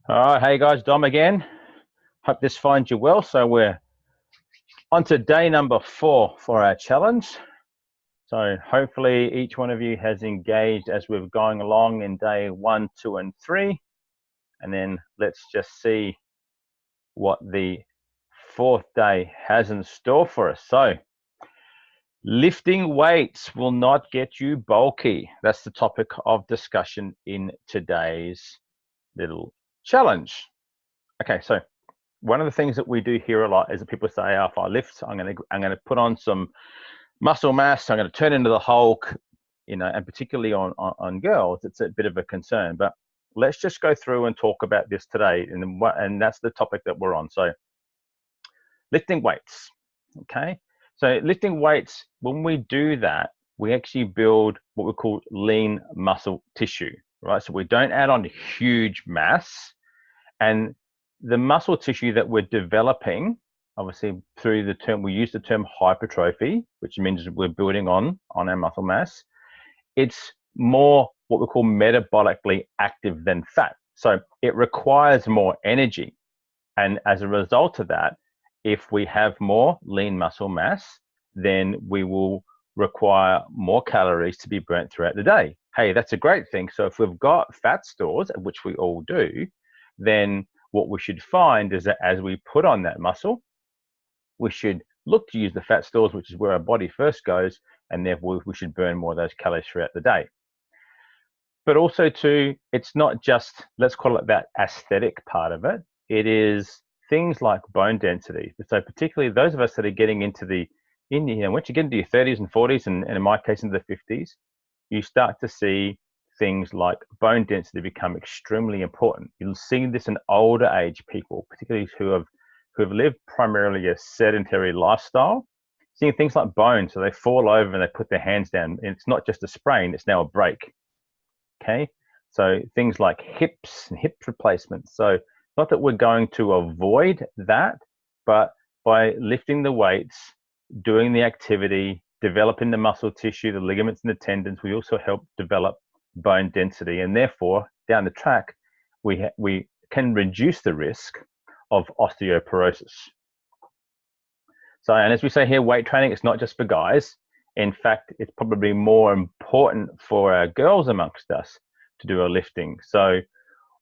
All right, hey guys, Dom again. Hope this finds you well. So we're on to day number 4 for our challenge. So hopefully each one of you has engaged as we're going along in day 1, 2, and 3. And then let's just see what the 4th day has in store for us. So lifting weights will not get you bulky. That's the topic of discussion in today's little challenge. Okay, so one of the things that we do here a lot is that people say, oh, if I lift, I'm gonna put on some muscle mass, I'm gonna turn into the Hulk, and particularly on girls, it's a bit of a concern. But let's just go through and talk about this today, and that's the topic that we're on. So lifting weights, okay? So lifting weights, when we do that, we actually build what we call lean muscle tissue, right? So we don't add on huge mass, and the muscle tissue that we're developing, obviously through the term, we use the term hypertrophy, which means we're building on our muscle mass. It's more what we call metabolically active than fat. So it requires more energy. And as a result of that, if we have more lean muscle mass, then we will require more calories to be burnt throughout the day. Hey, that's a great thing. So if we've got fat stores, which we all do, then what we should find is that as we put on that muscle, we should look to use the fat stores, which is where our body first goes, and therefore we should burn more of those calories throughout the day. But also too, it's not just, let's call it that aesthetic part of it. It is things like bone density. So particularly those of us that are getting into once you get into your 30s and 40s, and in my case into the 50s, you start to see things like bone density become extremely important. You'll see this in older age people, particularly who have lived primarily a sedentary lifestyle, seeing things like bone. So they fall over and they put their hands down, and it's not just a sprain, it's now a break. Okay, so things like hips and hip replacements. So not that we're going to avoid that, but by lifting the weights, doing the activity, developing the muscle tissue, the ligaments and the tendons, we also help develop bone density, and therefore down the track we can reduce the risk of osteoporosis. So, and as we say here, weight training, it's not just for guys. In fact, it's probably more important for our girls amongst us to do a lifting. So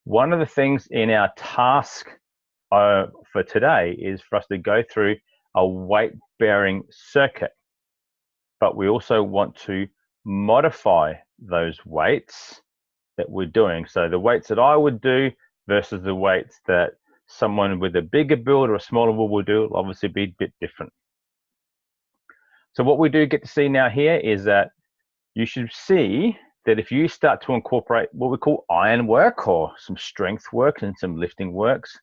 one of the things in our task for today is for us to go through a weight bearing circuit, but we also want to modify those weights that we're doing. So the weights that I would do versus the weights that someone with a bigger build or a smaller build will do will obviously be a bit different. So what we do get to see now here is that you should see that if you start to incorporate what we call iron work or some strength work and some lifting works,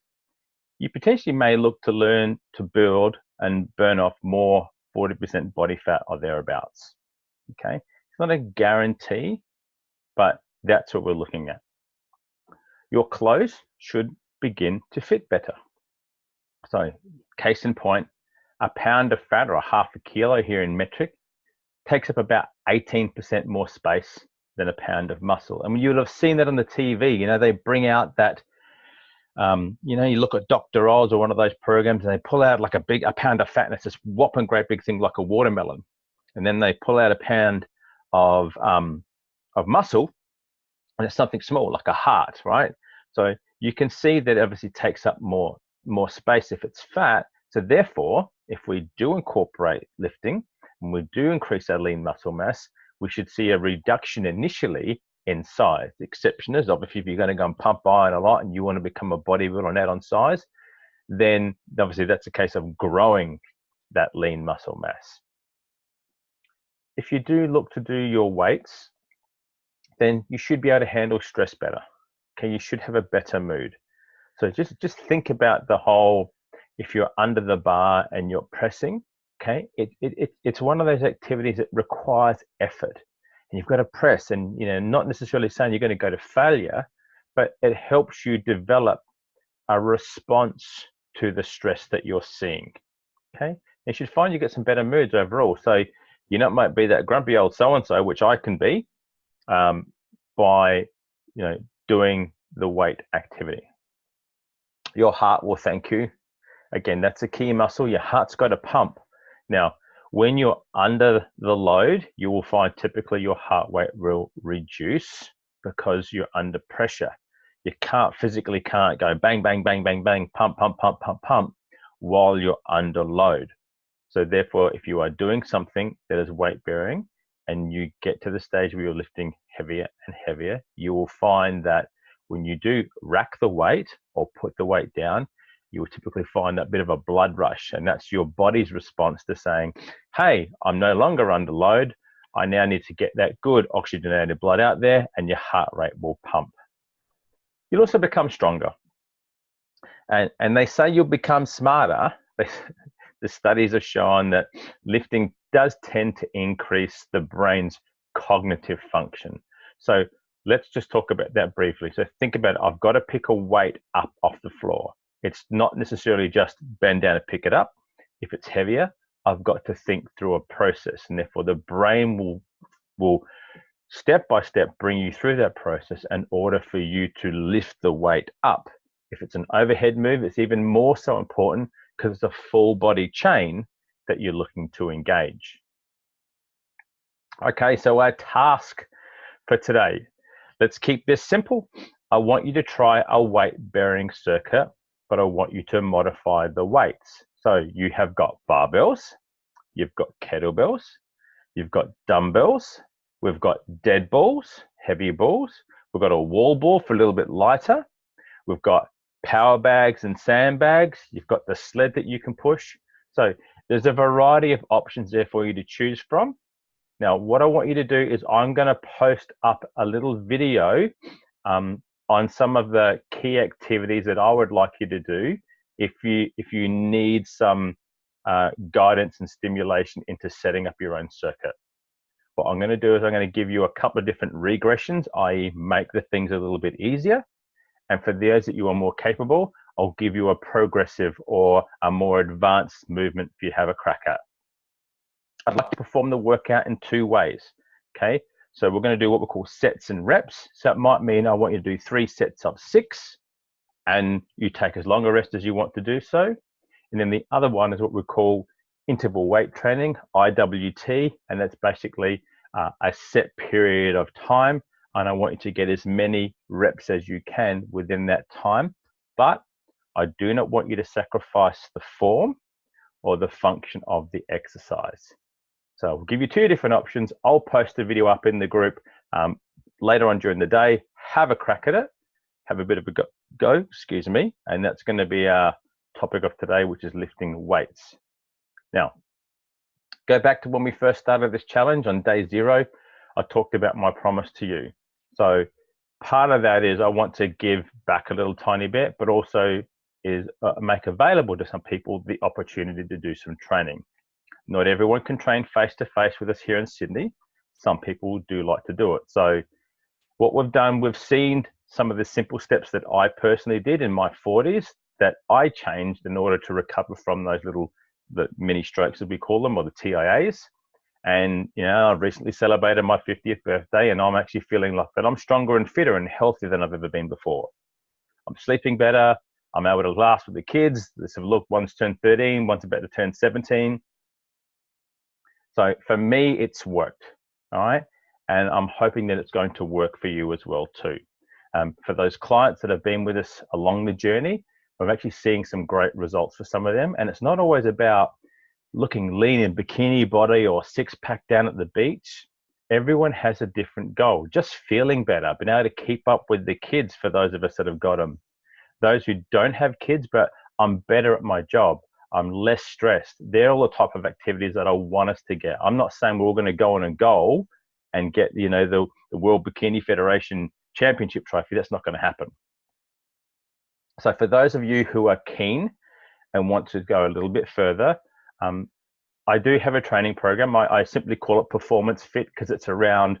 you potentially may look to learn to build and burn off more 40% body fat or thereabouts. Okay, it's not a guarantee, but that's what we're looking at. Your clothes should begin to fit better. So case in point, a pound of fat or a half a kilo here in metric takes up about 18% more space than a pound of muscle. And you'll have seen that on the TV. They bring out that, you look at Dr. Oz or one of those programs, and they pull out like a pound of fat, and it's this whopping great big thing like a watermelon. And then they pull out a pound of muscle, and it's something small like a heart, right? So you can see that obviously takes up more space if it's fat. So therefore, if we do incorporate lifting and we do increase our lean muscle mass, we should see a reduction initially in size. The exception is obviously if you're going to go and pump iron a lot and you want to become a bodybuilder and add on size, then obviously that's a case of growing that lean muscle mass. If you do look to do your weights, then you should be able to handle stress better. Okay, you should have a better mood. So just think about the whole, if you're under the bar and you're pressing, okay, it's one of those activities that requires effort. And you've got to press, and not necessarily saying you're going to go to failure, but it helps you develop a response to the stress that you're seeing. Okay, you should find you get some better moods overall. So might be that grumpy old so-and-so, which I can be, by doing the weight activity. your heart will thank you. Again, that's a key muscle. Your heart's got to pump. Now, when you're under the load, you will find typically your heart rate will reduce because you're under pressure. You physically can't go bang, bang, bang, bang, bang, pump, pump, pump, pump, pump while you're under load. So therefore, if you are doing something that is weight bearing and you get to the stage where you're lifting heavier and heavier, you will find that when you do rack the weight or put the weight down, you will typically find that bit of a blood rush. And that's your body's response to saying, hey, I'm no longer under load. I now need to get that good oxygenated blood out there, and your heart rate will pump. You'll also become stronger. And they say you'll become smarter. The studies have shown that lifting does tend to increase the brain's cognitive function. So let's just talk about that briefly. So think about it. I've got to pick a weight up off the floor. It's not necessarily just bend down and pick it up. If it's heavier, I've got to think through a process, and therefore the brain will step by step bring you through that process in order for you to lift the weight up. If it's an overhead move, it's even more so important because it's a full body chain that you're looking to engage. Okay, so our task for today, let's keep this simple. I want you to try a weight bearing circuit, but I want you to modify the weights. So you have got barbells, you've got kettlebells, you've got dumbbells, we've got dead balls, heavy balls, we've got a wall ball for a little bit lighter, we've got power bags and sandbags, you've got the sled that you can push. So there's a variety of options there for you to choose from. Now, what I want you to do is I'm going to post up a little video on some of the key activities that I would like you to do if you need some guidance and stimulation into setting up your own circuit. What I'm going to do is I'm going to give you a couple of different regressions, i.e. make the things a little bit easier. And for those that you are more capable, I'll give you a progressive or a more advanced movement for you to have a crack at. I'd like to perform the workout in two ways, okay? So we're going to do what we call sets and reps. So that might mean I want you to do 3 sets of 6, and you take as long a rest as you want to do so. And then the other one is what we call interval weight training, IWT, and that's basically a set period of time, and I want you to get as many reps as you can within that time, but I do not want you to sacrifice the form or the function of the exercise. So I'll give you 2 different options. I'll post the video up in the group later on during the day. Have a crack at it, have a bit of a go, excuse me, and that's going to be our topic of today, which is lifting weights. Now, go back to when we first started this challenge on day 0. I talked about my promise to you. So part of that is I want to give back a little tiny bit, but also is make available to some people the opportunity to do some training. Not everyone can train face-to-face with us here in Sydney. Some people do like to do it. So what we've done, we've seen some of the simple steps that I personally did in my 40s that I changed in order to recover from those the mini strokes, as we call them, or the TIAs. And, you know, I've recently celebrated my 50th birthday, and I'm actually feeling like that I'm stronger and fitter and healthier than I've ever been before. I'm sleeping better. I'm able to laugh with the kids. Let's have a look. One's turned 13, one's about to turn 17. So for me, it's worked, all right? And I'm hoping that it's going to work for you as well too. For those clients that have been with us along the journey, we're actually seeing some great results for some of them. And it's not always about looking lean in bikini body or 6-pack down at the beach. Everyone has a different goal. Just feeling better, being able to keep up with the kids for those of us that have got them. Those who don't have kids, but I'm better at my job. I'm less stressed. They're all the type of activities that I want us to get. I'm not saying we're all going to go on a goal and get, you know, the World Bikini Federation Championship trophy. That's not going to happen. So for those of you who are keen and want to go a little bit further, I do have a training program. I simply call it Performance Fit because it's around,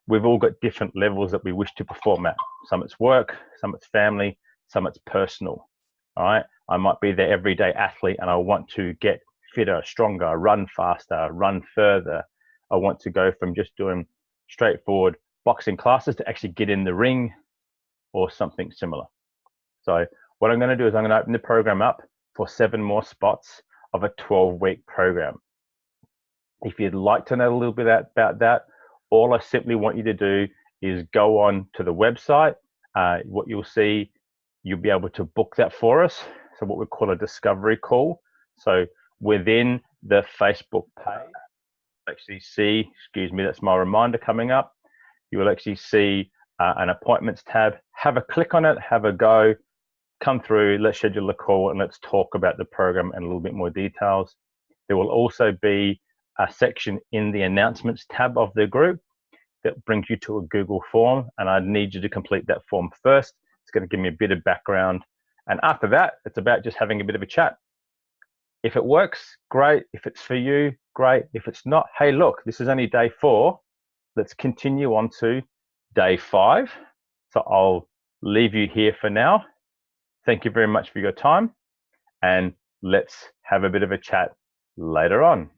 we've all got different levels that we wish to perform at. Some it's work, some it's family, some it's personal. All right. I might be the everyday athlete and I want to get fitter, stronger, run faster, run further. I want to go from just doing straightforward boxing classes to actually get in the ring or something similar. So what I'm going to do is I'm going to open the program up for 7 more spots of a 12-week program. If you'd like to know a little bit about that, all I simply want you to do is go on to the website. What you'll see, you'll be able to book that for us. So what we call a discovery call. So within the Facebook page, actually see, excuse me, that's my reminder coming up. You will actually see an appointments tab. Have a click on it, have a go, come through, let's schedule a call and let's talk about the program in a little bit more details. There will also be a section in the announcements tab of the group that brings you to a Google form, and I need you to complete that form first. It's going to give me a bit of background, and after that, it's about just having a bit of a chat. If it works, great. If it's for you, great. If it's not, hey, look, this is only day 4. Let's continue on to day 5. So I'll leave you here for now. Thank you very much for your time, and let's have a bit of a chat later on.